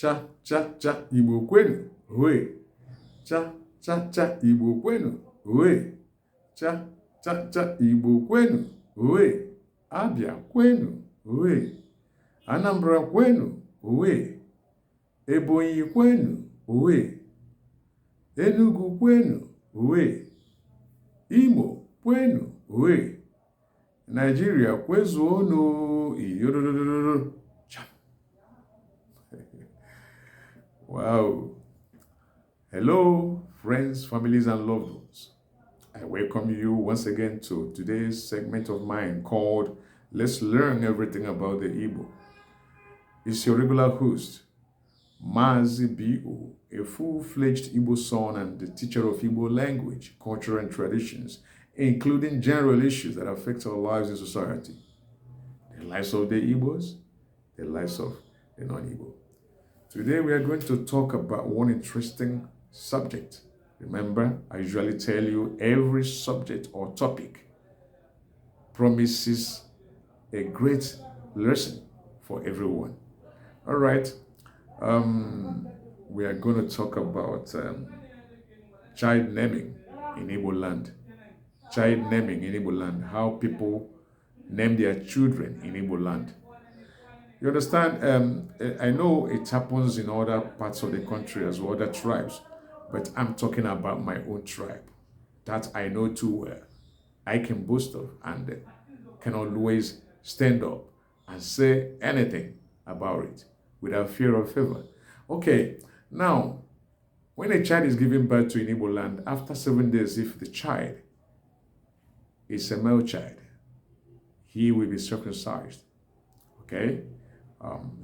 cha cha cha Igbo kwenu, owe. Cha cha cha Igbo kwenu, owe. Cha cha cha Igbo kwenu, owe. Abia kwenu, owe. Anambra kwenu, owe. Ebonyi kwenu, owe. Enugu kwenu, owe. Imo kwenu, owe. Nigeria kwezuonu, iyododododo. Wow. Hello, friends, families, and loved ones. I welcome you once again to today's segment of mine called Let's Learn Everything About the Igbo. It's your regular host, Mazi B.O., a full-fledged Igbo son and the teacher of Igbo language, culture, and traditions, including general issues that affect our lives in society. The lives of the Igbos, the lives of the non-Igbo. Today we are going to talk about one interesting subject. Remember, I usually tell you every subject or topic promises a great lesson for everyone. All right, we are going to talk about child naming in Igbo land. Child naming in Igbo land, how people name their children in Igbo land. You understand? I know it happens in other parts of the country as well, other tribes, but I'm talking about my own tribe that I know too well. I can boast of and can always stand up and say anything about it without fear or favor. Okay, now, when a child is given birth to in Igbo land, after 7 days, if the child is a male child, he will be circumcised. Okay?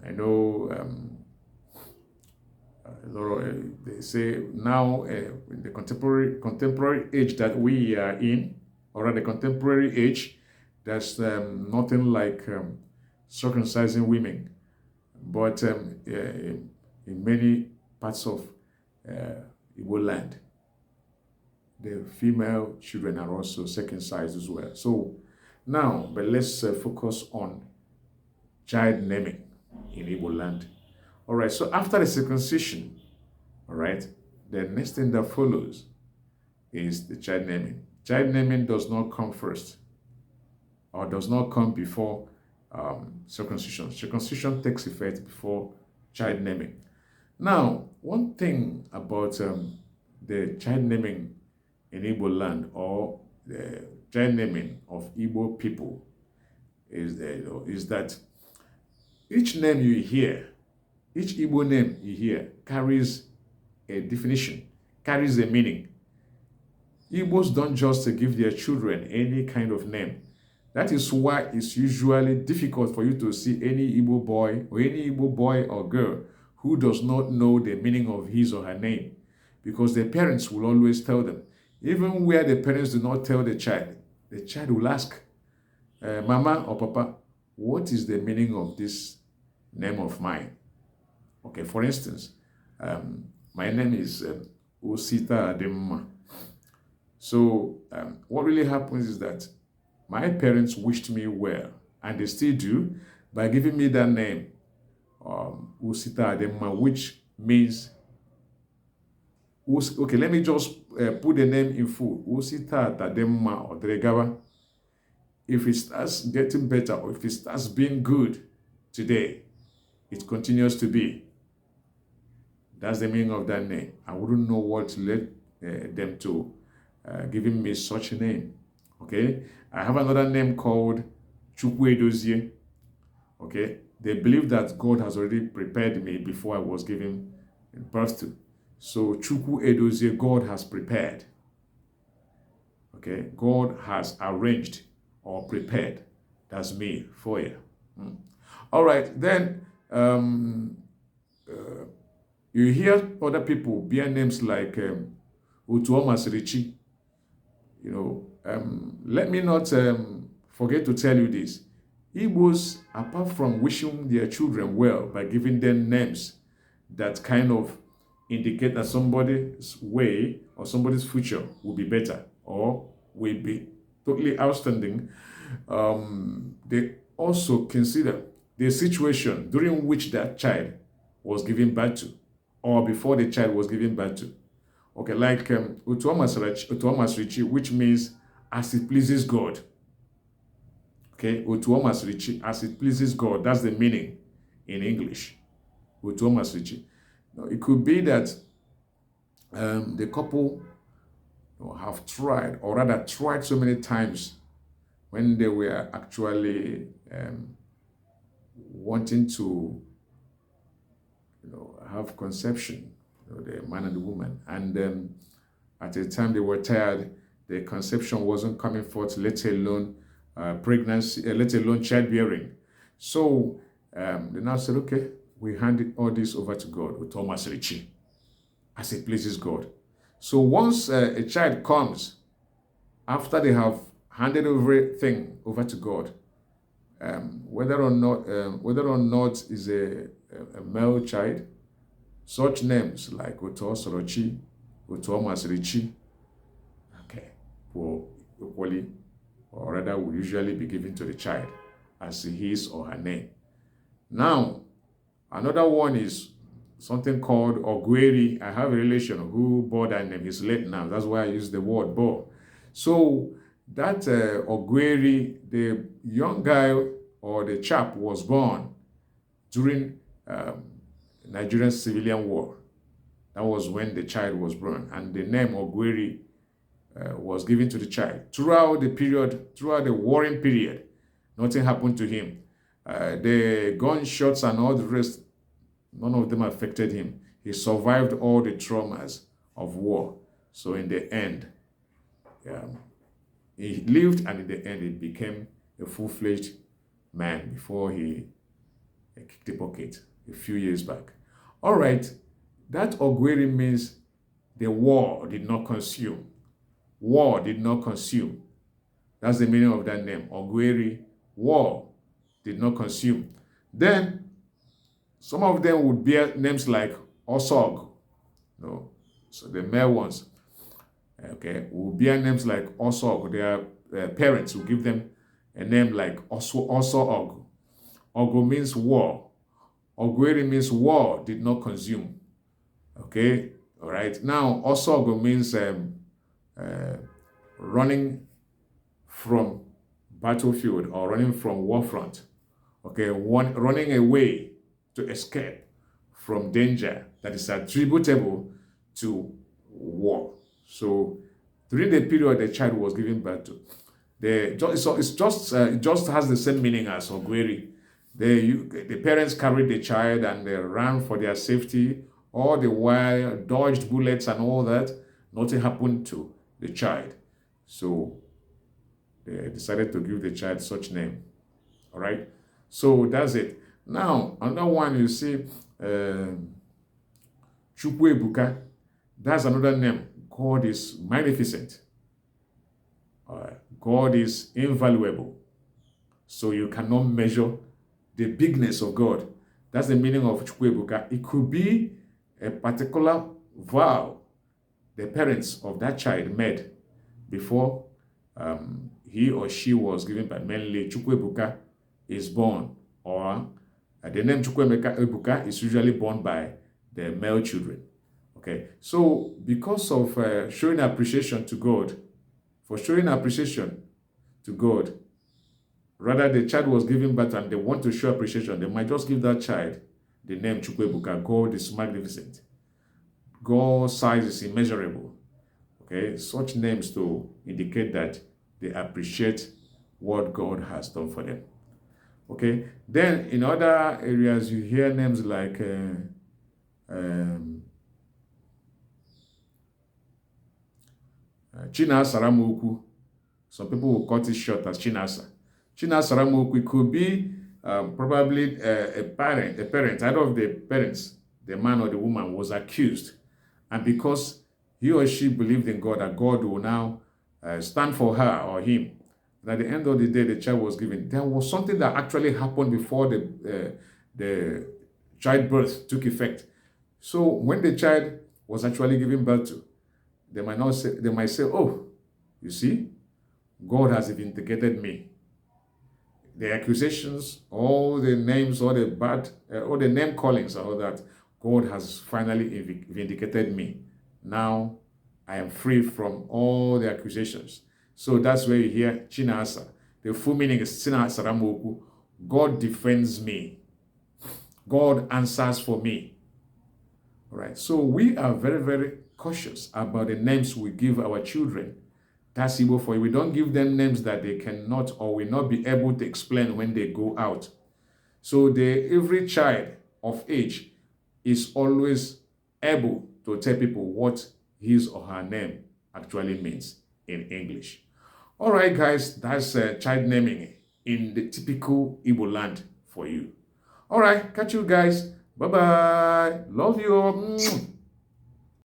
I know they say now in the contemporary age that we are in, or at the contemporary age, there's nothing like circumcising women. But in many parts of Igbo land, the female children are also circumcised as well. So now, but let's focus on child naming in Igbo land. All right, so after the circumcision, all right, the next thing that follows is the child naming. Child naming does not come first or does not come before circumcision. Circumcision takes effect before child naming. Now, one thing about the child naming in Igbo land or the child naming of Igbo people is that each name you hear, each Igbo name you hear carries a definition, carries a meaning. Igbos don't just give their children any kind of name. That is why it's usually difficult for you to see any Igbo boy or girl who does not know the meaning of his or her name, because the parents will always tell them. Even where the parents do not tell the child will ask, Mama or Papa, what is the meaning of this name of mine? Okay, for instance, my name is Osita Ademma. So what really happens is that my parents wished me well, and they still do, by giving me that name, Osita Ademma, which means, okay, let me just put the name in full, Osita Ademma or Dregawa. If it starts getting better, or if it starts being good today, it continues to be. That's the meaning of that name. I wouldn't know what led them to giving me such a name. Okay, I have another name called Chukwu Edozie. Okay, they believe that God has already prepared me before I was given birth to. So Chukwu Edozie, God has prepared. Okay, God has arranged or prepared. That's me for you. All right, then you hear other people bear names like Utuoma Sirichi. You know, let me not forget to tell you this. Igbos, apart from wishing their children well by giving them names that kind of indicate that somebody's way or somebody's future will be better or will be totally outstanding, they also consider the situation during which that child was given birth to, or before the child was given birth to. Okay, like Utuomasrichi, which means as it pleases God. Okay, Utuomasrichi, as it pleases God. That's the meaning in English. Utuomasrichi. Now, it could be that the couple have tried, or rather tried so many times when they were actually wanting to have conception, the man and the woman, and at the time they were tired, the conception wasn't coming forth, let alone pregnancy, let alone childbearing. So they now said, okay, we handed all this over to God with Thomas Ritchie, as it pleases God. So once a child comes, after they have handed everything over to God, whether or not is a male child, such names like Uto Sorochi, Uto Masrichi, okay, will equally, or rather will usually be given to the child as his or her name. Now, another one is something called Ogweri. I have a relation who bore that name. He's late now. That's why I use the word bore. So that Ogweri, the young guy or the chap was born during Nigerian civilian war. That was when the child was born, and the name Ogweri was given to the child. Throughout the warring period, nothing happened to him. The gunshots and all the rest, none of them affected him. He survived all the traumas of war. So in the end, he lived, and in the end, he became a full-fledged man before he kicked the bucket a few years back. All right, that Ogweri means the war did not consume. War did not consume. That's the meaning of that name, Ogweri. War did not consume. Then some of them would bear names like Osog. No, so the male ones, okay, would bear names like Osog. Their parents will give them a name like Osog. Ogo means war. Ogweri means war did not consume. Okay, all right. Now, Osogo means running from battlefield or running from war front. Okay, running away to escape from danger that is attributable to war. So, during the period the child was given birth to, it just has the same meaning as Ogweri. The parents carried the child and they ran for their safety, all the while dodged bullets and all that. Nothing happened to the child. So they decided to give the child such name. All right. So that's it. Now, another one you see, Chukwebuka. That's another name. God is magnificent. God is invaluable. So you cannot measure the bigness of God. That's the meaning of Chukwebuka. It could be a particular vow the parents of that child made before he or she was given birth. Mainly Chukwebuka is born, or the name Chukwebuka is usually born by the male children. Okay, so because of showing appreciation to God, rather the child was given birth and they want to show appreciation, they might just give that child the name Chukwebuka. God is magnificent. God's size is immeasurable. Okay, such names to indicate that they appreciate what God has done for them. Okay, then in other areas you hear names like Chinasa Ramoku. Some people will cut it short as Chinasa. Chinasa Ramoku could be probably a parent, either of the parents, the man or the woman, was accused. And because he or she believed in God, that God will now stand for her or him, and at the end of the day, the child was given. There was something that actually happened before the childbirth took effect. So when the child was actually given birth to, they might say, oh, you see, God has vindicated me. the accusations, all the names, all the bad, all the name callings, all that, God has finally vindicated me. Now I am free from all the accusations. So that's where you hear Chinasa. The full meaning is Chinasa Ramoku. God defends me. God answers for me. All right. So we are very, very cautious about the names we give our children. That's Igbo for you. We don't give them names that they cannot or will not be able to explain when they go out. So every child of age is always able to tell people what his or her name actually means in English. All right, guys, that's child naming in the typical Igbo land for you. All right, catch you guys. Bye-bye. Love you.